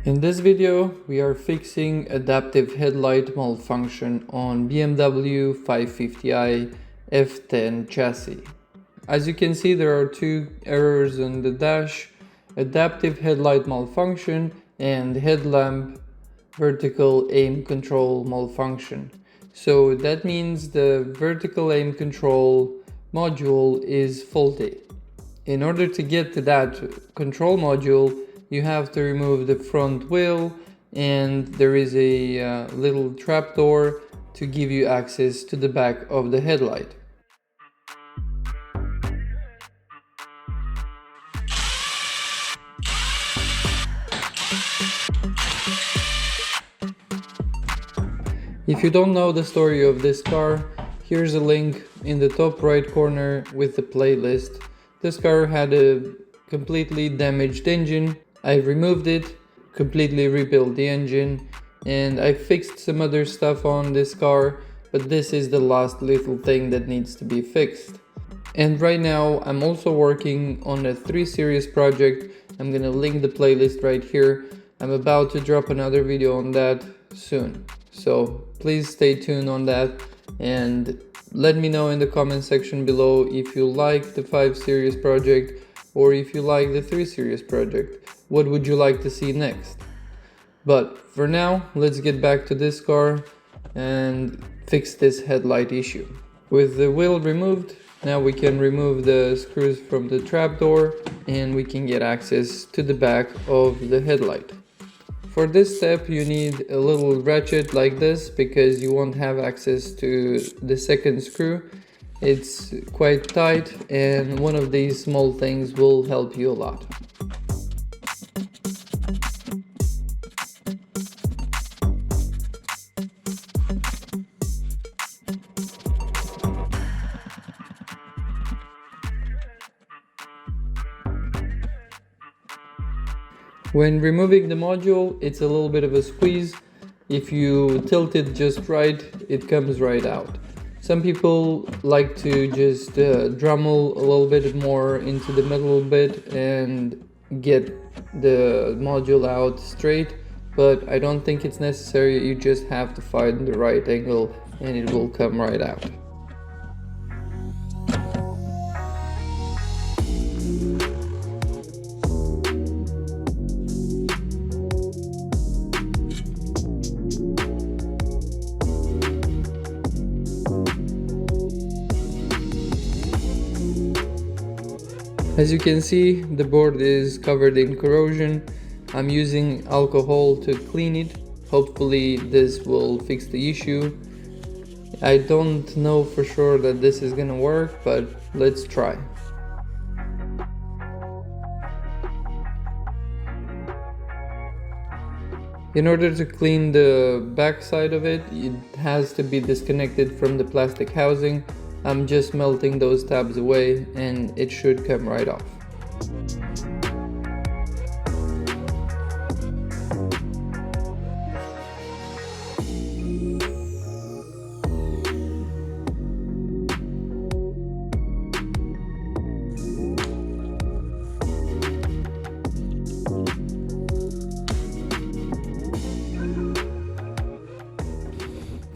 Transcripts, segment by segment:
In this video, we are fixing adaptive headlight malfunction on BMW 550i F10 chassis. As you can see, there are two errors on the dash: adaptive headlight malfunction and headlamp vertical aim control malfunction. So that means the vertical aim control module is faulty. In order to get to that control module, you have to remove the front wheel, and there is a little trapdoor to give you access to the back of the headlight. If you don't know the story of this car, here's a link in the top right corner with the playlist. This car had a completely damaged engine. I removed it, completely rebuilt the engine, and I fixed some other stuff on this car, but this is the last little thing that needs to be fixed. And right now I'm also working on a 3 Series project. I'm gonna link the playlist right here. I'm about to drop another video on that soon, so please stay tuned on that, and let me know in the comment section below if you like the 5 Series project or if you like the 3 Series project. What would you like to see next? But for now, let's get back to this car and fix this headlight issue. With the wheel removed, now we can remove the screws from the trapdoor and we can get access to the back of the headlight. For this step, you need a little ratchet like this because you won't have access to the second screw. It's quite tight, and one of these small things will help you a lot. When removing the module, it's a little bit of a squeeze. If you tilt it just right, it comes right out. Some people like to just Dremel a little bit more into the middle bit and get the module out straight, but I don't think it's necessary. You just have to find the right angle and it will come right out. As you can see, the board is covered in corrosion. I'm using alcohol to clean it. Hopefully this will fix the issue. I don't know for sure that this is gonna work, but let's try. In order to clean the back side of it, it has to be disconnected from the plastic housing. I'm just melting those tabs away and it should come right off.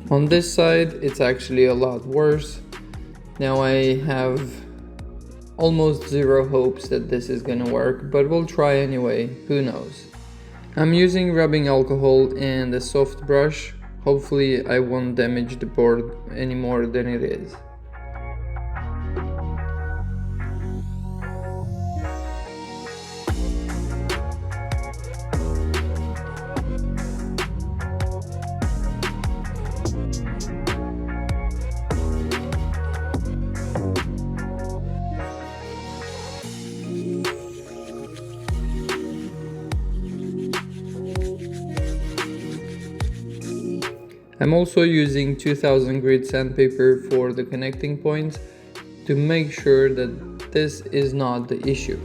On this side, it's actually a lot worse. Now I have almost zero hopes that this is gonna work, but we'll try anyway, who knows. I'm using rubbing alcohol and a soft brush. Hopefully I won't damage the board any more than it is. I'm also using 2000 grit sandpaper for the connecting points to make sure that this is not the issue.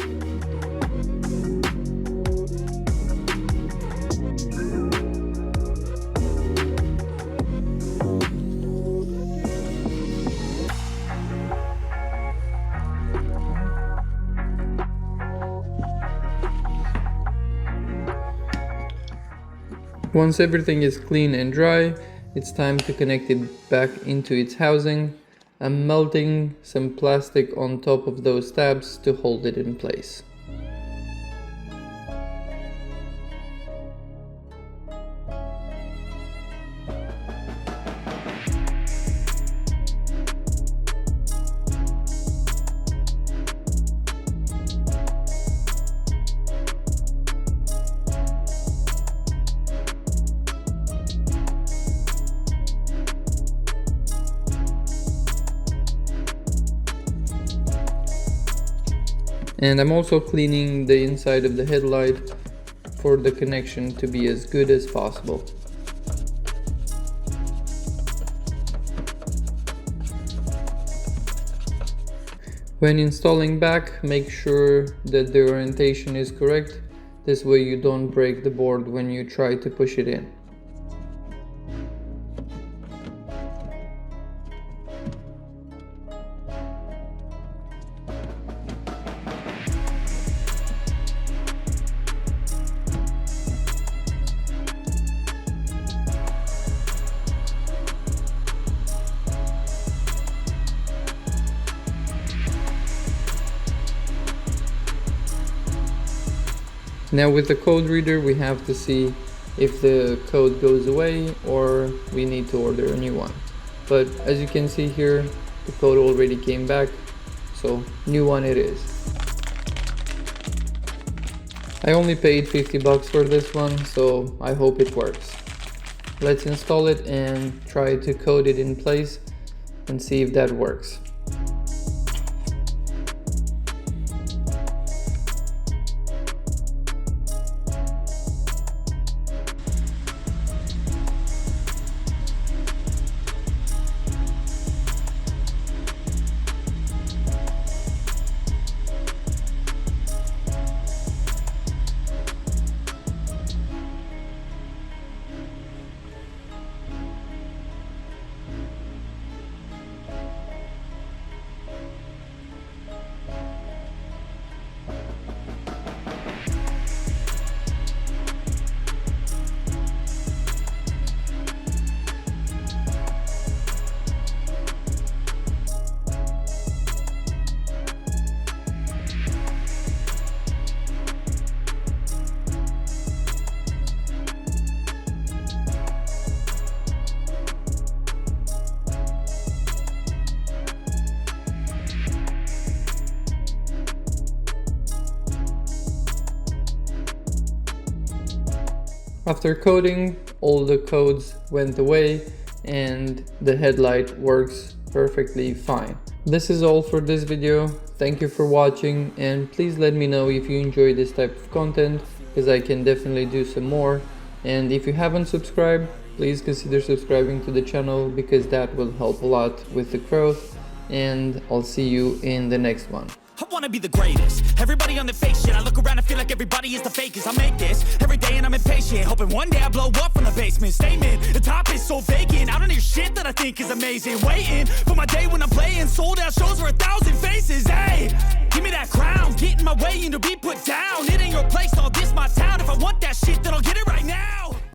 Once everything is clean and dry, it's time to connect it back into its housing. I'm melting some plastic on top of those tabs to hold it in place. And I'm also cleaning the inside of the headlight for the connection to be as good as possible. When installing back, make sure that the orientation is correct. This way you don't break the board when you try to push it in. Now with the code reader, we have to see if the code goes away or we need to order a new one. But as you can see here, the code already came back, so new one it is. I only paid 50 bucks for this one, so I hope it works. Let's install it and try to code it in place and see if that works. After coding, all the codes went away and the headlight works perfectly fine. This is all for this video. Thank you for watching, and please let me know if you enjoy this type of content, because I can definitely do some more. And if you haven't subscribed, please consider subscribing to the channel, because that will help a lot with the growth. And I'll see you in the next one. I wanna be the greatest. Everybody on the fake shit. I look around and feel like everybody is the fakest. I make this every day and I'm impatient, hoping one day I blow up from the basement. Statement, the top is so vacant. I don't hear shit that I think is amazing. Waiting for my day when I'm playing sold out shows for 1,000 faces. Hey, give me that crown, get in my way and to be put down. It ain't your place, all this my town. If I want that shit, then I'll get it right now.